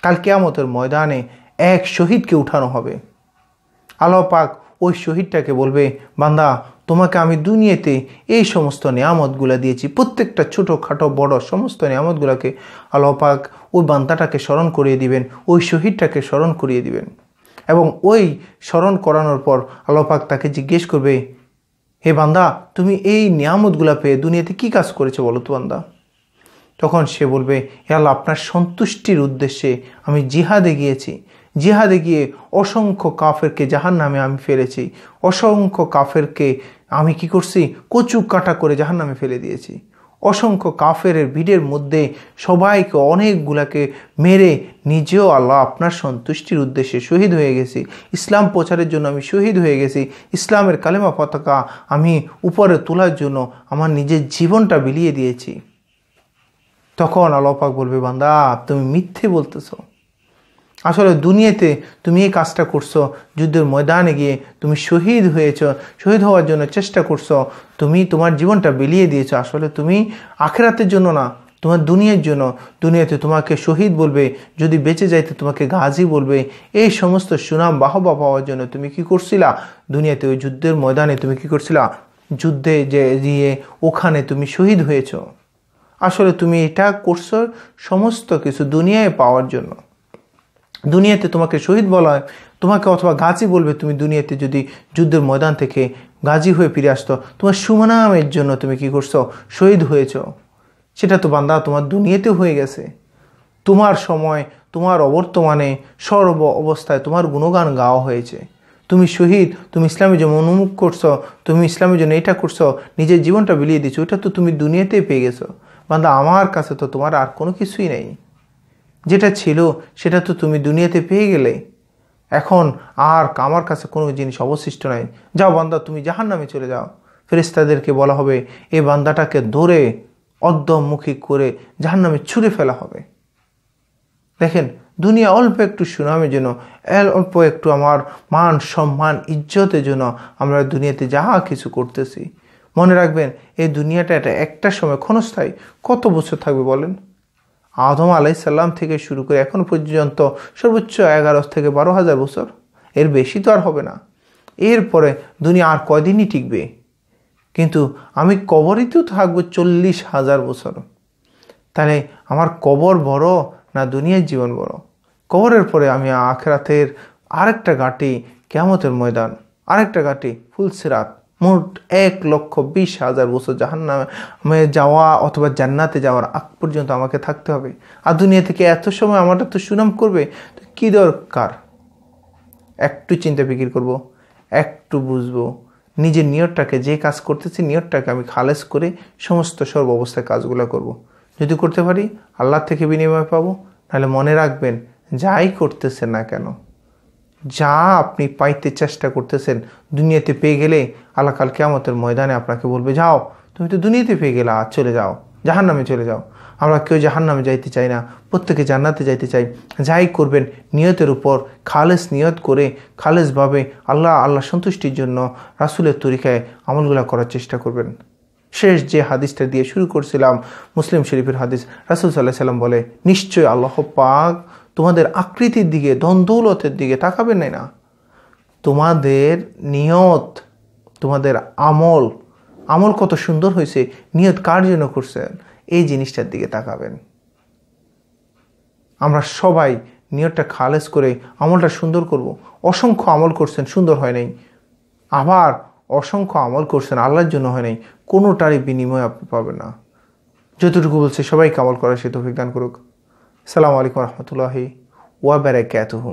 কাল কিয়ামতের ময়দানে এক শহীদকে উঠানো হবে। আল্লাহ পাক ওই শহীদটাকে বলবে, বান্দা তোমাকে আমি দুনিয়াতে এই সমস্ত নিয়ামতগুলো দিয়েছি, প্রত্যেকটা ছোটোখাটো বড় সমস্ত নিয়ামতগুলোকে আল্লাহ পাক ওই বান্দাটাকে স্মরণ করিয়ে দিবেন, ওই শহীদটাকে স্মরণ করিয়ে দিবেন। এবং ওই স্মরণ করানোর পর আল্লাহ পাক তাকে জিজ্ঞেস করবে, হে বান্দা তুমি এই নিয়ামতগুলো পেয়ে দুনিয়াতে কি কাজ করেছো বলো তো বান্দা। তখন সে বলবে, হে আল্লাহ আপনার সন্তুষ্টির উদ্দেশ্যে আমি জিহাদে গিয়েছি, জিহাদে গিয়ে অসংখ্য কাফেরকে জাহান্নামে আমি ফেলেছি, অসংখ্য কাফেরকে আমি কি করছি, কচু কাটা করে জাহান্নামে ফেলে দিয়েছি, অসংখ্য কাফের ভিড়ের মধ্যে সবাইকে অনেকগুলাকে মেরে নিজেও আল্লাহ আপনার সন্তুষ্টির উদ্দেশ্যে শহীদ হয়ে গেছি, ইসলাম প্রচারের জন্য আমি শহীদ হয়ে গেছি, ইসলামের কালেমা পতাকা আমি উপরে তোলার জন্য আমার নিজের জীবনটা বিলিয়ে দিয়েছি। তখন আল্লাহ পাক বলবে, বান্দা তুমি মিথ্যে বলতেছো, আসলে দুনিয়াতে তুমি এই কাজটা করছো, যুদ্ধের ময়দানে গিয়ে তুমি শহীদ হয়েছ, শহীদ হওয়ার জন্য চেষ্টা করছো, তুমি তোমার জীবনটা বিলিয়ে দিয়েছো, আসলে তুমি আখিরাতের জন্য না, তোমার দুনিয়ার জন্য। দুনিয়াতে তোমাকে শহীদ বলবে, যদি বেঁচে যাইতে তোমাকে গাজী বলবে। এই সমস্ত সুনাম বাহবা পাওয়ার জন্য তুমি কি করছিলা, দুনিয়াতে ওই যুদ্ধের ময়দানে তুমি কি করছিলা, যুদ্ধে যে দিয়ে ওখানে তুমি শহীদ হয়েছ। আসলে তুমি এটা করছো সমস্ত কিছু দুনিয়ায় পাওয়ার জন্য। দুনিয়াতে তোমাকে শহীদ বলা হয়, তোমাকে অথবা গাজী বলবে, তুমি দুনিয়াতে যদি যুদ্ধের ময়দান থেকে গাজী হয়ে ফিরে আসতো, তোমার সুনামের জন্য তুমি কি করছো, শহীদ হয়েছ। সেটা তো বান্দা তোমার দুনিয়াতে হয়ে গেছে। তোমার সময়, তোমার অবর্তমানে সর্ব অবস্থায় তোমার গুণগান গাওয়া হয়েছে। তুমি শহীদ, তুমি ইসলামের জন্য উন্মুখ করছো, তুমি ইসলামের জন্য এটা করছো, নিজের জীবনটা বিলিয়ে দিচ্ছ, ওটা তো তুমি দুনিয়াতেই পেয়ে গেছো। বান্দা আমার কাছে তো তোমার আর কোনো কিছুই নেই, যেটা ছিল সেটা তো তুমি দুনিয়াতে পেয়ে গেলে, এখন আর আমার কাছে কোনো জিনিস অবশিষ্ট নাই। যাও বান্দা তুমি জাহান্নামে চলে যাও। ফেরেশতাদেরকে বলা হবে, এই বান্দাটাকে ধরে অর্ধমুখী করে জাহান্নামে ছুঁড়ে ফেলা হবে। দেখেন, দুনিয়া অল্প একটু সুনামের জন্য, অল্প একটু আমার মান সম্মান ইজ্জতের জন্য আমরা দুনিয়াতে যাহা কিছু করতেছি। মনে রাখবেন, এই দুনিয়াটা এটা একটা সময় ক্ষণস্থায়ী। কত বছর থাকবে বলেন? আদম আলাইসাল্লাম থেকে শুরু করে এখন পর্যন্ত সর্বোচ্চ 11 থেকে 12,000 বছর, এর বেশি তো আর হবে না। এরপরে দুনিয়া আর কয়দিনই টিকবে। কিন্তু আমি কবরেতেও থাকবো 40,000 বছর। তাহলে আমার কবর বড় না দুনিয়ার জীবন বড়? কবরের পরে আমি আখিরাতের আরেকটা ঘাঁটি কিয়ামতের ময়দান, আরেকটা ঘাঁটি ফুলসিরাত, মোট 1,20,000 বছর জাহান্নামে যাওয়া অথবা জান্নাতে যাওয়ার আগ পর্যন্ত আমাকে থাকতে হবে। আর দুনিয়া থেকে এত সময় আমার তো সুনাম করবে, তো কী দরকার? একটু চিন্তা ফিকির করব, একটু বুঝবো, নিজের নিয়তটাকে, যে কাজ করতেছি নিয়তটাকে আমি খালেস করে সমস্ত সর্ব অবস্থায় কাজগুলো করব। যদি করতে পারি আল্লাহ থেকে বিনিময় পাবো। তাহলে মনে রাখবেন, যাই করতেছেন না কেন, যা আপনি পাইতে চেষ্টা করতেছেন দুনিয়াতে পেয়ে গেলে আল্লাহ কাল কিয়ামতের ময়দানে আপনাকে বলবে, যাও তুমি তো দুনিয়াতে পেয়ে গেলা, আর চলে যাও, জাহান্নামে চলে যাও। আমরা কেউ জাহান্নামে যাইতে চাই না, প্রত্যেকে জান্নাতে যাইতে চাই। যাই করবেন নিয়তের উপর খালেস নিয়ত করে, খালেসভাবে আল্লাহ সন্তুষ্টির জন্য রাসূলের তরিকায় আমলগুলো করার চেষ্টা করবেন। শেষ যে হাদিসটা দিয়ে শুরু করছিলাম, মুসলিম শরীফের হাদিস, রাসূল সাল্লাল্লাহু আলাইহি সাল্লাম বলে, নিশ্চয় আল্লাহ পাক তোমাদের আকৃতির দিকে, ধন-দৌলতের দিকে তাকাবেন না, তোমাদের নিয়ত, তোমাদের আমল কত সুন্দর হয়েছে, নিয়ত কার জন্য করছেন, এই জিনিসটার দিকে তাকাবেন। আমরা সবাই নিয়তটা খালেস করে আমলটা সুন্দর করব। অসংখ্য আমল করছেন, সুন্দর হয় নাই, আবার অসংখ্য আমল করছেন, আল্লাহর জন্য হয় নাই, কোনোটারই বিনিময় আপনি পাবেন না। যতটুকু বলছে সবাইকে আমল করার সে তৌফিক দান করুক। আসসালামু আলাইকুম ওয়া রাহমাতুল্লাহি ওয়া বারাকাতুহু।